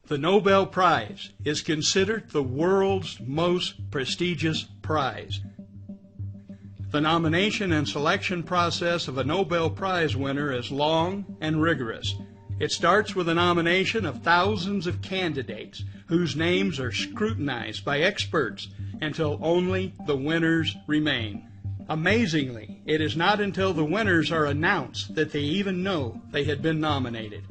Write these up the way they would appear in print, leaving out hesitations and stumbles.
The Nobel Prize is considered the world's most prestigious prize. The nomination and selection process of a Nobel Prize winner is long and rigorous. It starts with a nomination of thousands of candidates whose names are scrutinized by experts until only the winners remain. Amazingly, it is not until the winners are announced that they even know they had been nominated.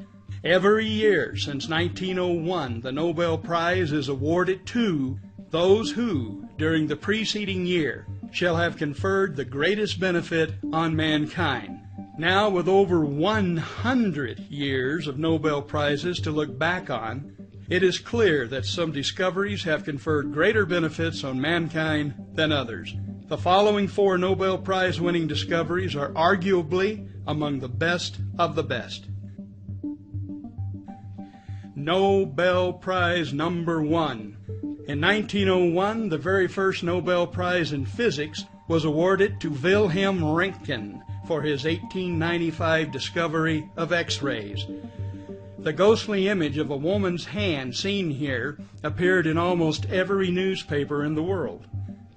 Every year since 1901, the Nobel Prize is awarded to those who, during the preceding year, shall have conferred the greatest benefit on mankind. Now, with over 100 years of Nobel Prizes to look back on, it is clear that some discoveries have conferred greater benefits on mankind than others. The following 4 Nobel Prize winning discoveries are arguably among the best of the best. Nobel Prize number 1. In 1901, the very first Nobel Prize in Physics was awarded to Wilhelm Röntgen for his 1895 discovery of X-rays. The ghostly image of a woman's hand seen here appeared in almost every newspaper in the world.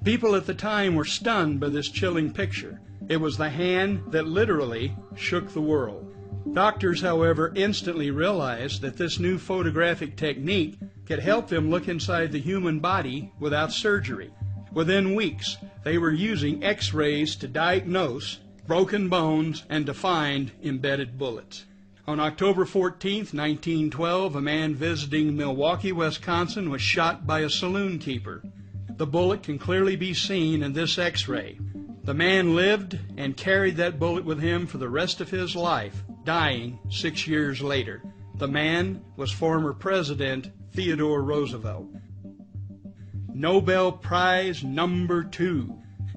People at the time were stunned by this chilling picture. It was the hand that literally shook the world. Doctors, however, instantly realized that this new photographic technique could help them look inside the human body without surgery. Within weeks, they were using X-rays to diagnose broken bones and to find embedded bullets. On October 14, 1912, a man visiting Milwaukee, Wisconsin was shot by a saloon keeper. The bullet can clearly be seen in this X-ray. The man lived and carried that bullet with him for the rest of his life, dying 6 years later. The man was former President Theodore Roosevelt. Nobel Prize number 2.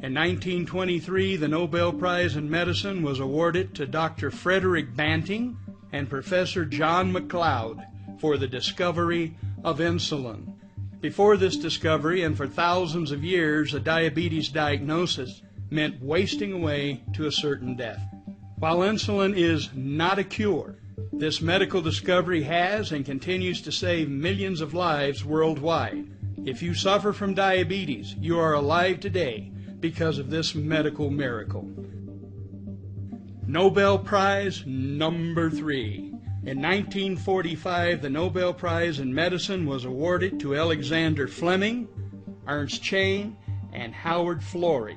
In 1923, the Nobel Prize in Medicine was awarded to Dr. Frederick Banting and Professor John McLeod for the discovery of insulin. Before this discovery, and for thousands of years, a diabetes diagnosis meant wasting away to a certain death. While insulin is not a cure, this medical discovery has and continues to save millions of lives worldwide. If you suffer from diabetes, you are alive today because of this medical miracle. Nobel Prize number 3. In 1945, the Nobel Prize in Medicine was awarded to Alexander Fleming, Ernst Chain, and Howard Florey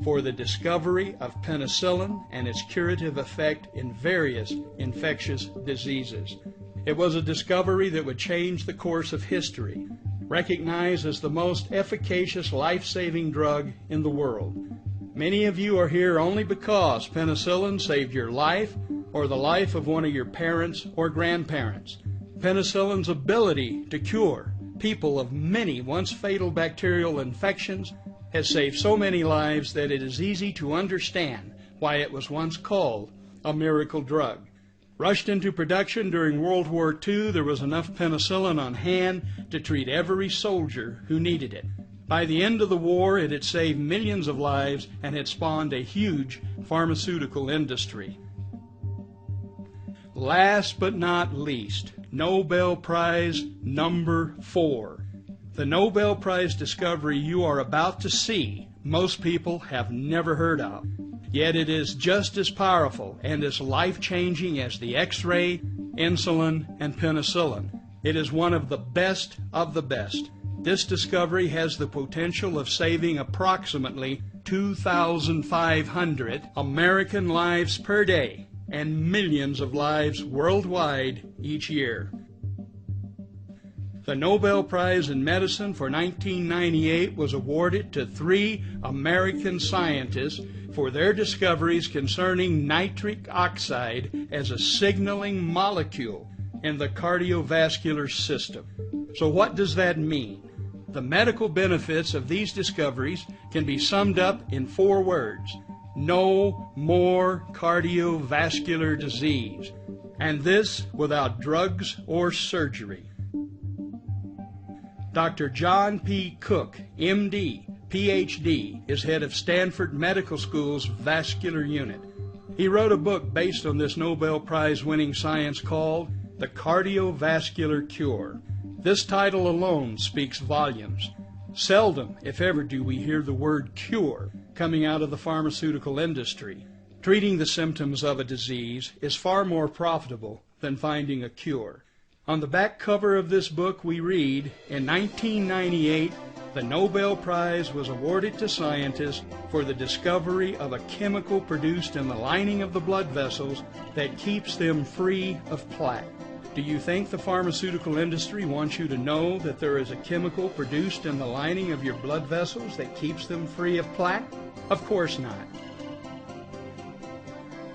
for the discovery of penicillin and its curative effect in various infectious diseases. It was a discovery that would change the course of history, recognized as the most efficacious life-saving drug in the world. Many of you are here only because penicillin saved your life or the life of one of your parents or grandparents. Penicillin's ability to cure people of many once fatal bacterial infections has saved so many lives that it is easy to understand why it was once called a miracle drug. Rushed into production during World War II, there was enough penicillin on hand to treat every soldier who needed it. By the end of the war, it had saved millions of lives and had spawned a huge pharmaceutical industry. Last but not least, Nobel Prize number 4. The Nobel Prize discovery you are about to see, most people have never heard of. Yet it is just as powerful and as life-changing as the X-ray, insulin, and penicillin. It is one of the best of the best. This discovery has the potential of saving approximately 2,500 American lives per day and millions of lives worldwide each year. The Nobel Prize in Medicine for 1998 was awarded to 3 American scientists for their discoveries concerning nitric oxide as a signaling molecule in the cardiovascular system. So what does that mean? The medical benefits of these discoveries can be summed up in 4 words. No more cardiovascular disease. And this without drugs or surgery. Dr. John P. Cook, M.D., Ph.D., is head of Stanford Medical School's vascular unit. He wrote a book based on this Nobel Prize-winning science called The Cardiovascular Cure. This title alone speaks volumes. Seldom, if ever, do we hear the word cure coming out of the pharmaceutical industry. Treating the symptoms of a disease is far more profitable than finding a cure. On the back cover of this book we read, in 1998, the Nobel Prize was awarded to scientists for the discovery of a chemical produced in the lining of the blood vessels that keeps them free of plaque. Do you think the pharmaceutical industry wants you to know that there is a chemical produced in the lining of your blood vessels that keeps them free of plaque? Of course not.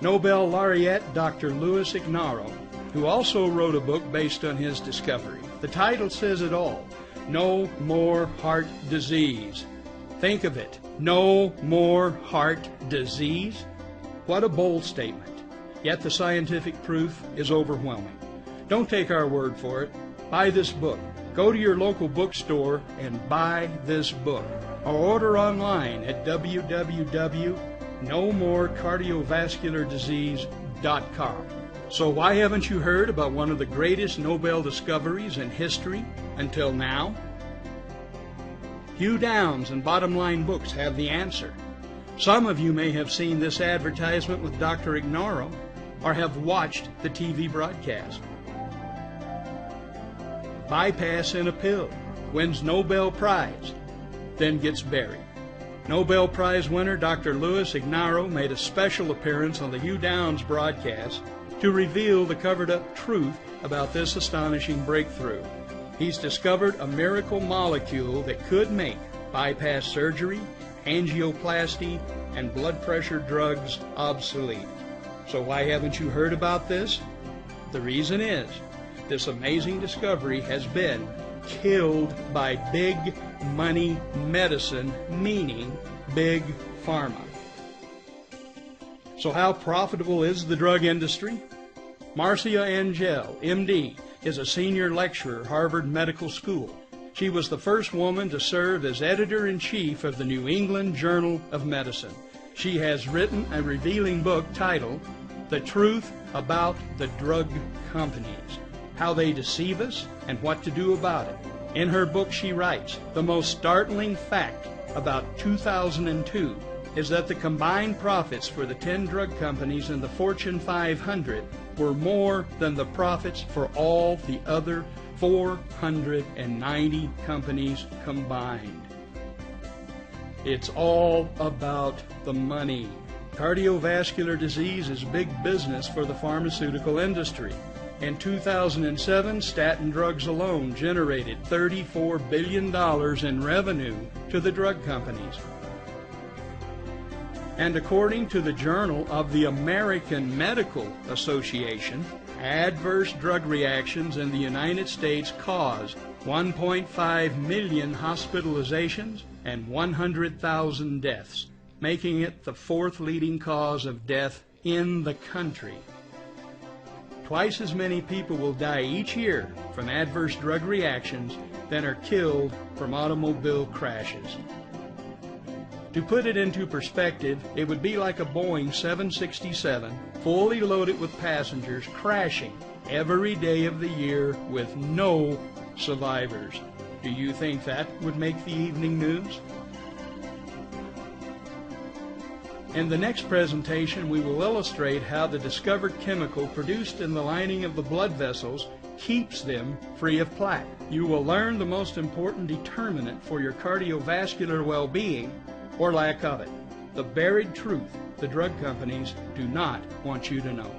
Nobel laureate Dr. Louis Ignarro, who also wrote a book based on his discovery. The title says it all: No More Heart Disease. Think of it, no more heart disease? What a bold statement, yet the scientific proof is overwhelming. Don't take our word for it. Buy this book. Go to your local bookstore and buy this book. Or order online at www.nomorecardiovasculardisease.com. So why haven't you heard about one of the greatest Nobel discoveries in history until now? Hugh Downs and Bottom Line Books have the answer. Some of you may have seen this advertisement with Dr. Ignarro or have watched the TV broadcast. Bypass in a pill, wins Nobel Prize, then gets buried. Nobel Prize winner Dr. Louis Ignarro made a special appearance on the Hugh Downs broadcast to reveal the covered-up truth about this astonishing breakthrough. He's discovered a miracle molecule that could make bypass surgery, angioplasty, and blood pressure drugs obsolete. So why haven't you heard about this? The reason is, this amazing discovery has been killed by big money medicine, meaning big pharma. So how profitable is the drug industry? Marcia Angel, MD, is a senior lecturer at Harvard Medical School. She was the first woman to serve as editor-in-chief of the New England Journal of Medicine. She has written a revealing book titled The Truth About the Drug Companies, How They Deceive Us and What to Do About It. In her book she writes, the most startling fact about 2002 is that the combined profits for the 10 drug companies in the Fortune 500 were more than the profits for all the other 490 companies combined. It's all about the money. Cardiovascular disease is big business for the pharmaceutical industry. In 2007, statin drugs alone generated $34 billion in revenue to the drug companies. And according to the Journal of the American Medical Association, adverse drug reactions in the United States cause 1.5 million hospitalizations and 100,000 deaths, making it the fourth leading cause of death in the country. Twice as many people will die each year from adverse drug reactions than are killed from automobile crashes. To put it into perspective, it would be like a Boeing 767 fully loaded with passengers crashing every day of the year with no survivors. Do you think that would make the evening news? In the next presentation, we will illustrate how the discovered chemical produced in the lining of the blood vessels keeps them free of plaque. You will learn the most important determinant for your cardiovascular well-being, or lack of it, the buried truth the drug companies do not want you to know.